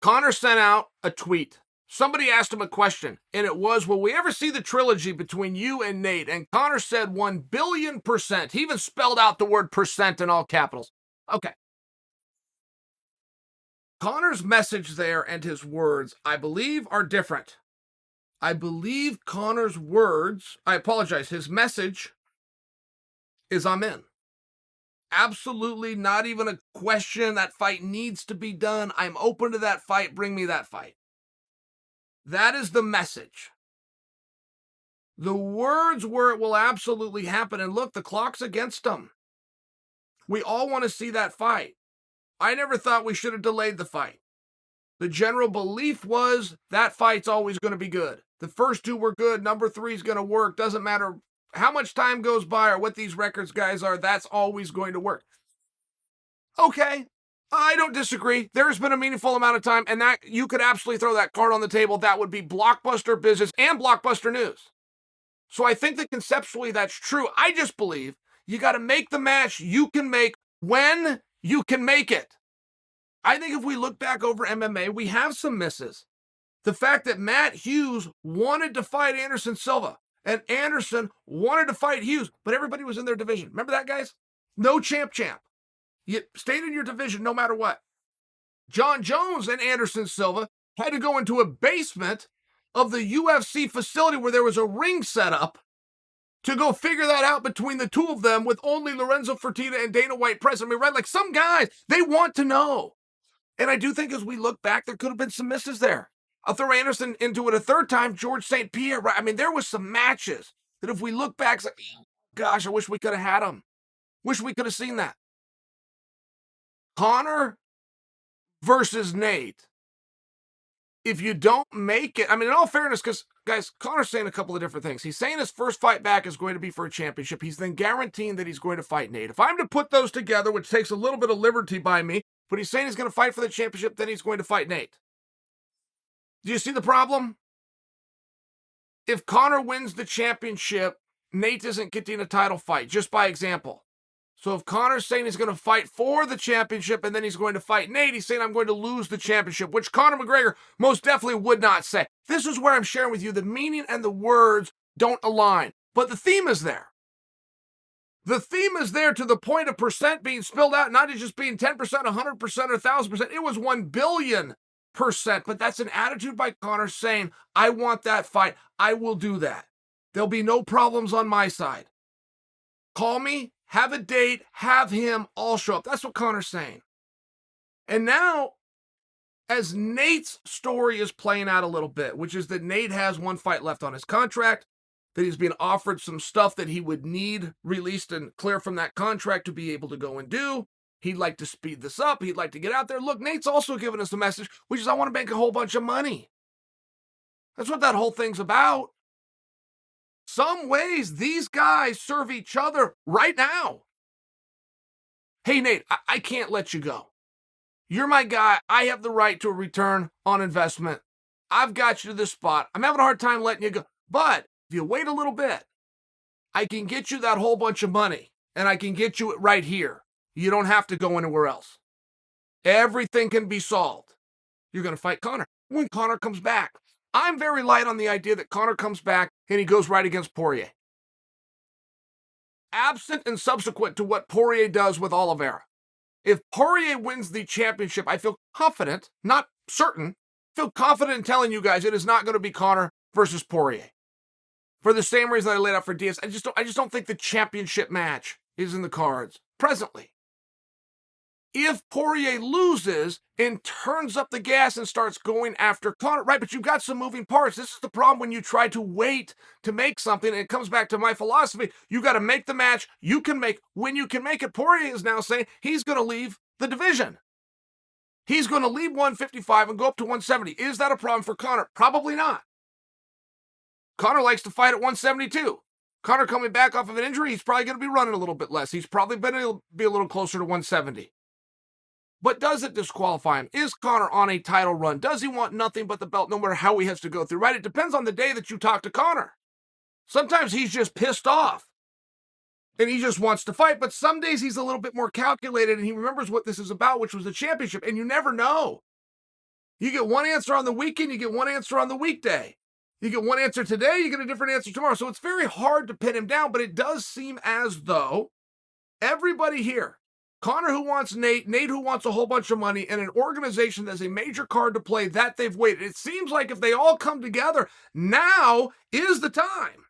Conor sent out a tweet. Somebody asked him a question, and it was, will we ever see the trilogy between you and Nate? And Conor said 1,000,000,000%. He even spelled out the word percent in all capitals. Okay. Conor's message there and his words, I believe, are different. I believe Conor's words, I apologize, his message is I'm in. Absolutely not even a question. That fight needs to be done. I'm open to that fight. Bring me that fight. That is the message. The words were it will absolutely happen. And look, the clock's against them. We all want to see that fight. I never thought we should have delayed the fight. The general belief was that fight's always going to be good. The first two were good. Number 3 is going to work. Doesn't matter how much time goes by or what these records guys are. That's always going to work. Okay. I don't disagree. There's been a meaningful amount of time, and that you could absolutely throw that card on the table. That would be blockbuster business and blockbuster news. So I think that conceptually that's true. I just believe you got to make the match you can make when you can make it. I think if we look back over MMA, we have some misses. The fact that Matt Hughes wanted to fight Anderson Silva, and Anderson wanted to fight Hughes, but everybody was in their division. Remember that, guys? No champ. You stayed in your division no matter what. Jon Jones and Anderson Silva had to go into a basement of the UFC facility where there was a ring set up to go figure that out between the two of them with only Lorenzo Fertitta and Dana White present. I mean, right? Like some guys, they want to know. And I do think as we look back, there could have been some misses there. I'll throw Anderson into it a third time, George St. Pierre. Right? I mean, there was some matches that if we look back, it's like, gosh, I wish we could have had them. Wish we could have seen that. Conor versus Nate. If you don't make it, I mean, in all fairness, because, guys, Conor's saying a couple of different things. He's saying his first fight back is going to be for a championship. He's then guaranteeing that he's going to fight Nate. If I'm to put those together, which takes a little bit of liberty by me, but he's saying he's going to fight for the championship, then he's going to fight Nate. Do you see the problem? If Conor wins the championship, Nate isn't getting a title fight, just by example. So if Conor's saying he's going to fight for the championship and then he's going to fight Nate, he's saying I'm going to lose the championship, which Conor McGregor most definitely would not say. This is where I'm sharing with you the meaning and the words don't align. But the theme is there. The theme is there to the point of percent being spilled out, not just being 10%, 100%, or 1,000%. It was 1,000,000,000%. But that's an attitude by Conor saying, I want that fight. I will do that. There'll be no problems on my side. Call me. Have a date, have him all show up. That's what Conor's saying. And now, as Nate's story is playing out a little bit, which is that Nate has one fight left on his contract, that he's being offered some stuff that he would need released and clear from that contract to be able to go and do. He'd like to speed this up. He'd like to get out there. Look, Nate's also giving us a message, which is I want to make a whole bunch of money. That's what that whole thing's about. Some ways these guys serve each other right now. Hey, Nate, I can't let you go. You're my guy. I have the right to a return on investment. I've got you to this spot. I'm having a hard time letting you go. But if you wait a little bit, I can get you that whole bunch of money, and I can get you it right here. You don't have to go anywhere else. Everything can be solved. You're going to fight Conor when Conor comes back. I'm very light on the idea that Conor comes back and he goes right against Poirier. Absent and subsequent to what Poirier does with Oliveira. If Poirier wins the championship, I feel confident, not certain, feel confident in telling you guys it is not going to be Conor versus Poirier. For the same reason I laid out for Diaz, I just don't think the championship match is in the cards presently. If Poirier loses and turns up the gas and starts going after Conor, right, but you've got some moving parts. This is the problem when you try to wait to make something, and it comes back to my philosophy. You got to make the match you can make when you can make it. Poirier is now saying he's going to leave the division. He's going to leave 155 and go up to 170. Is that a problem for Conor? Probably not. Conor likes to fight at 172. Conor coming back off of an injury, he's probably going to be running a little bit less. He's probably going to be a little closer to 170. But does it disqualify him? Is Conor on a title run? Does he want nothing but the belt no matter how he has to go through, right? It depends on the day that you talk to Conor. Sometimes he's just pissed off and he just wants to fight, but some days he's a little bit more calculated and he remembers what this is about, which was the championship, and you never know. You get one answer on the weekend, you get one answer on the weekday. You get one answer today, you get a different answer tomorrow. So it's very hard to pin him down, but it does seem as though everybody here, Conor who wants Nate, Nate who wants a whole bunch of money, and an organization that's a major card to play, that they've waited. It seems like if they all come together, now is the time.